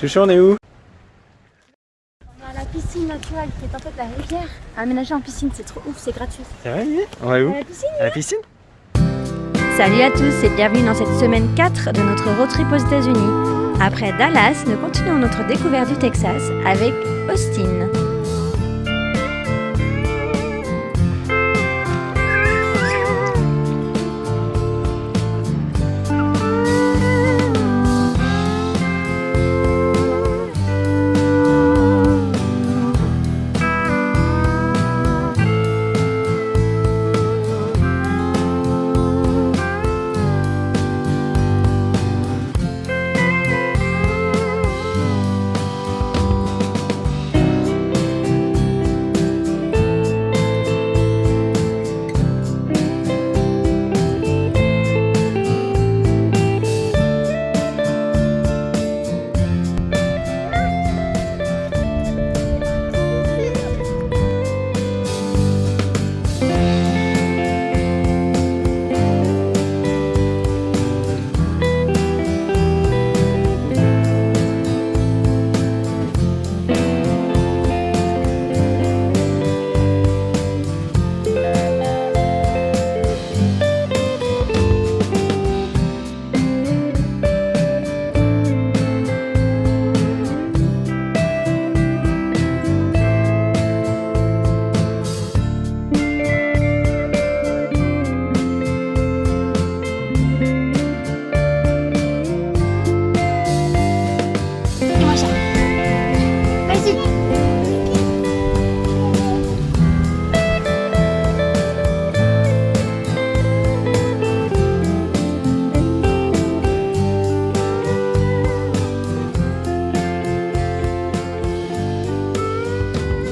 Chouchou, on est où? On est à la piscine naturelle qui est en fait la rivière aménagée en piscine, c'est trop ouf, c'est gratuit. C'est vrai, Mimi? On va où? À la piscine. À la piscine? Salut à tous et bienvenue dans cette semaine 4 de notre road trip aux États-Unis. Après Dallas, nous continuons notre découverte du Texas avec Austin.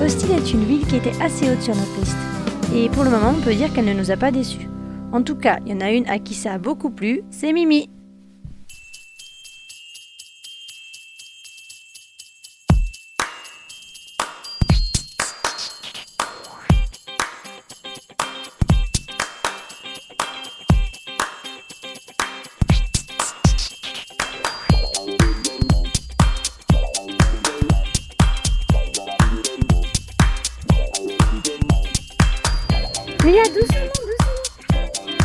Austin est une ville qui était assez haute sur notre liste. Et pour le moment, on peut dire qu'elle ne nous a pas déçus. En tout cas, il y en a une à qui ça a beaucoup plu, c'est Mimi. Mia, doucement, doucement.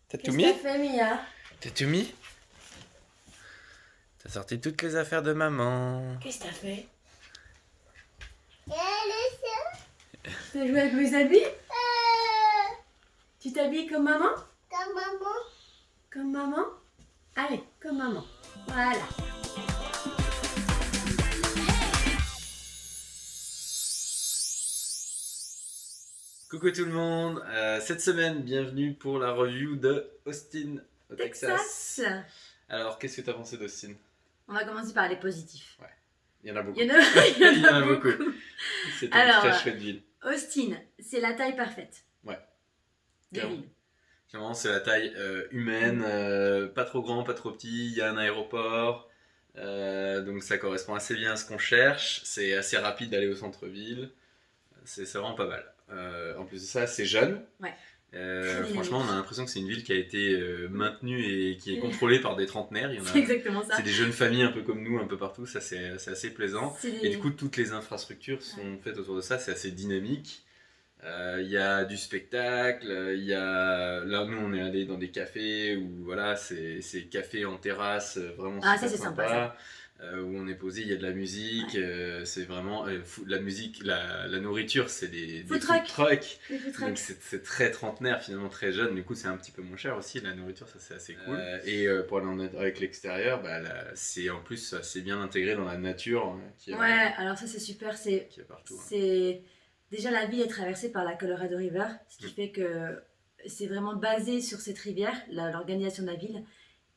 T'as tout mis? Qu'est-ce que t'as fait, Mia? T'as tout mis? T'as sorti toutes les affaires de maman. Qu'est-ce que t'as fait? T'as joué avec mes habits? Tu t'habilles comme maman? Comme maman. Comme maman? Allez, comme maman. Voilà. Coucou tout le monde, cette semaine, bienvenue pour la review de Austin au Texas. Alors, qu'est-ce que t'as pensé d'Austin? On va commencer par les positifs. Il y en a beaucoup. Il y en a beaucoup. C'est une Alors, très chouette ville. Austin, c'est la taille parfaite. Ouais. Des Clairement. villes. Clairement, c'est la taille humaine, pas trop grand, pas trop petit. Il y a un aéroport, donc ça correspond assez bien à ce qu'on cherche. C'est assez rapide d'aller au centre-ville. C'est vraiment pas mal. En plus de ça, c'est jeune. Ouais. Franchement, on a l'impression que c'est une ville qui a été maintenue et qui est contrôlée par des trentenaires. Il y en a, C'est exactement ça. c'est des jeunes familles un peu comme nous, un peu partout. Ça, c'est assez plaisant. C'est des- Et du coup, toutes les infrastructures sont faites autour de ça. C'est assez dynamique. Il y a du spectacle, il y a... Là, nous, on est allé dans des cafés où, voilà, c'est café en terrasse, vraiment Ah, super ça, c'est sympa, ça. où on est posé, il y a de la musique, Ouais. c'est vraiment... la musique, la nourriture, c'est des Food food truck. trucks. Les food Donc trucks. c'est très trentenaire, finalement très jeune, du coup c'est un petit peu moins cher aussi, la nourriture, ça c'est assez cool. Pour aller avec l'extérieur, bah, c'est en plus assez bien intégré dans la nature qui Ouais, alors ça c'est super, qui est partout. c'est... Déjà la ville est traversée par la Colorado River, ce qui fait que c'est vraiment basé sur cette rivière, l'organisation de la ville.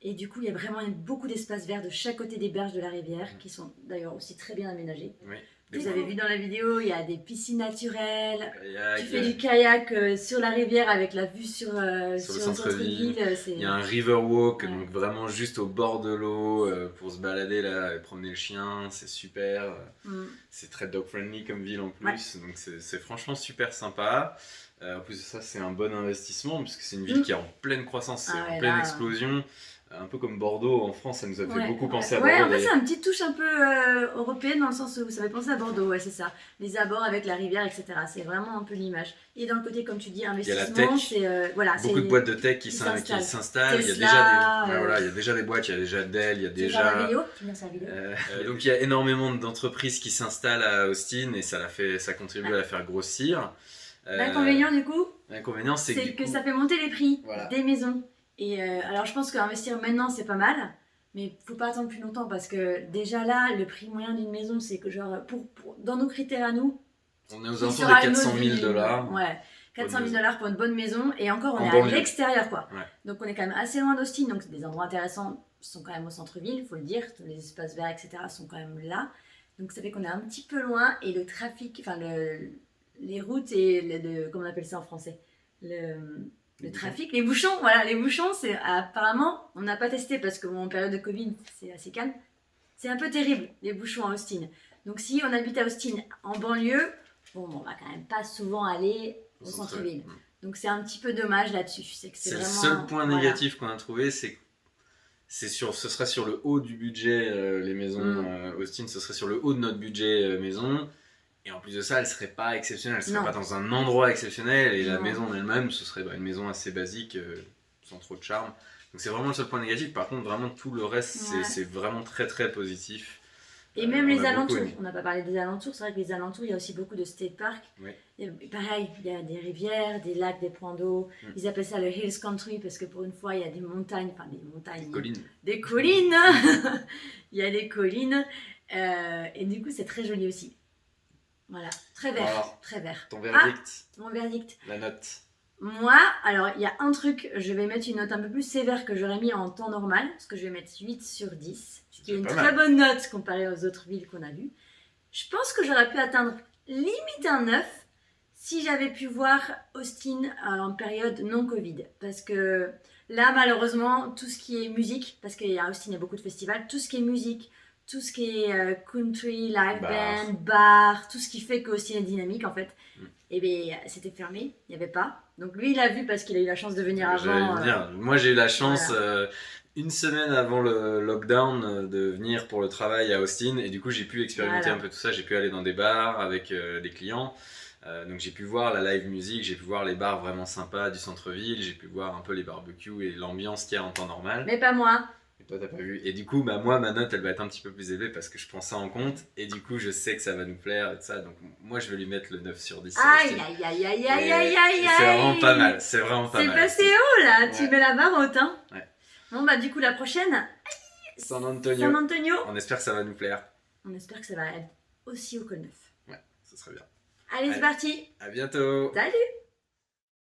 Et du coup, il y a vraiment beaucoup d'espaces verts de chaque côté des berges de la rivière, qui sont d'ailleurs aussi très bien aménagés. Oui. Vous avez vu dans la vidéo, il y a des piscines naturelles. Kayak, Tu fais du kayak sur la rivière avec la vue sur le le centre-ville. centre-ville. Il y a un river walk, Ouais. donc vraiment juste au bord de l'eau pour se balader là, et promener le chien, c'est super. C'est très dog friendly comme ville en plus, Ouais. donc c'est franchement super sympa. En plus de ça, c'est un bon investissement parce que c'est une ville qui est en pleine croissance, c'est en pleine explosion. Un peu comme Bordeaux en France, ça nous a fait beaucoup penser à Bordeaux. Ouais, en fait, c'est une petite touche un peu européenne dans le sens où ça fait penser à Bordeaux, ouais, c'est ça. Les abords avec la rivière, etc. C'est vraiment un peu l'image. Et dans le côté, comme tu dis, investissement, c'est voilà, beaucoup de boîtes de tech qui s'installent. Il y a déjà des boîtes, il y a déjà Dell, il y a déjà. La vidéo, tu viens sur la vidéo. Donc il y a énormément d'entreprises qui s'installent à Austin et ça contribue à la faire grossir. L'inconvénient du coup, c'est que ça fait monter les prix voilà. des maisons. Et alors je pense qu'investir maintenant c'est pas mal, mais faut pas attendre plus longtemps parce que déjà là, le prix moyen d'une maison, c'est que genre, dans nos critères à nous, on est aux alentours de 400 000 $. Ouais, 400 000 $ pour une bonne maison, et encore on est banlieue. à l'extérieur quoi. Ouais. Donc on est quand même assez loin d'Austin, donc des endroits intéressants sont quand même au centre-ville, il faut le dire, tous les espaces verts, etc. sont quand même là. Donc ça fait qu'on est un petit peu loin, et le trafic, enfin les routes et comment on appelle ça en français, le trafic, les bouchons, voilà, les bouchons, c'est apparemment, on n'a pas testé parce que en période de Covid, c'est assez calme. C'est un peu terrible, les bouchons à Austin. Donc si on habite à Austin en banlieue, bon, on va quand même pas souvent aller au centre-ville. Donc c'est un petit peu dommage là-dessus. C'est le seul point négatif qu'on a trouvé, ce serait sur le haut du budget, les maisons Austin, ce serait sur le haut de notre budget maison. Et en plus de ça, elle serait pas exceptionnelle, elle serait pas dans un endroit exceptionnel, et la maison en elle-même, ce serait une maison assez basique, sans trop de charme. Donc c'est vraiment le seul point négatif. Par contre, vraiment tout le reste, c'est vraiment très très positif. Et même les alentours, on n'a pas parlé des alentours, c'est vrai que les alentours, il y a aussi beaucoup de state parks. Oui. Pareil, il y a des rivières, des lacs, des points d'eau. Ils appellent ça le Hills Country parce que pour une fois, il y a des montagnes, des collines. Des collines. Il y a des collines. Et du coup, c'est très joli aussi. Voilà, très vert. Alors, très vert. Ton verdict. Mon verdict. La note. Moi, alors il y a un truc, je vais mettre une note un peu plus sévère que j'aurais mis en temps normal, parce que je vais mettre 8 sur 10, ce qui est une très bonne note comparée aux autres villes qu'on a vues. Je pense que j'aurais pu atteindre limite un 9 si j'avais pu voir Austin en période non Covid. Parce que là, malheureusement, tout ce qui est musique, parce qu'à Austin, il y a beaucoup de festivals, tout ce qui est musique, tout ce qui est country, live band, bar, tout ce qui fait qu'Austin est dynamique en fait, et bien c'était fermé, il n'y avait pas. Donc lui il a vu parce qu'il a eu la chance de venir avant. Moi j'ai eu la chance une semaine avant le lockdown de venir pour le travail à Austin, et du coup j'ai pu expérimenter un peu tout ça, j'ai pu aller dans des bars avec des clients. Donc j'ai pu voir la live music, j'ai pu voir les bars vraiment sympas du centre-ville, j'ai pu voir un peu les barbecues et l'ambiance qu'il y a en temps normal. Mais pas moi. Et toi t'as pas vu. Et du coup moi ma note elle va être un petit peu plus élevée parce que je prends ça en compte, et du coup je sais que ça va nous plaire et tout ça, donc moi je vais lui mettre le 9 sur 10. Aïe aïe aïe aïe aïe aïe aïe. C'est vraiment pas mal, c'est vraiment pas mal. C'est passé haut là, tu mets la barre haute hein. Bon bah du coup la prochaine, San Antonio. On espère que ça va nous plaire. On espère que ça va être aussi haut que le 9. Ouais, ça serait bien. Allez, c'est parti. À bientôt. Salut.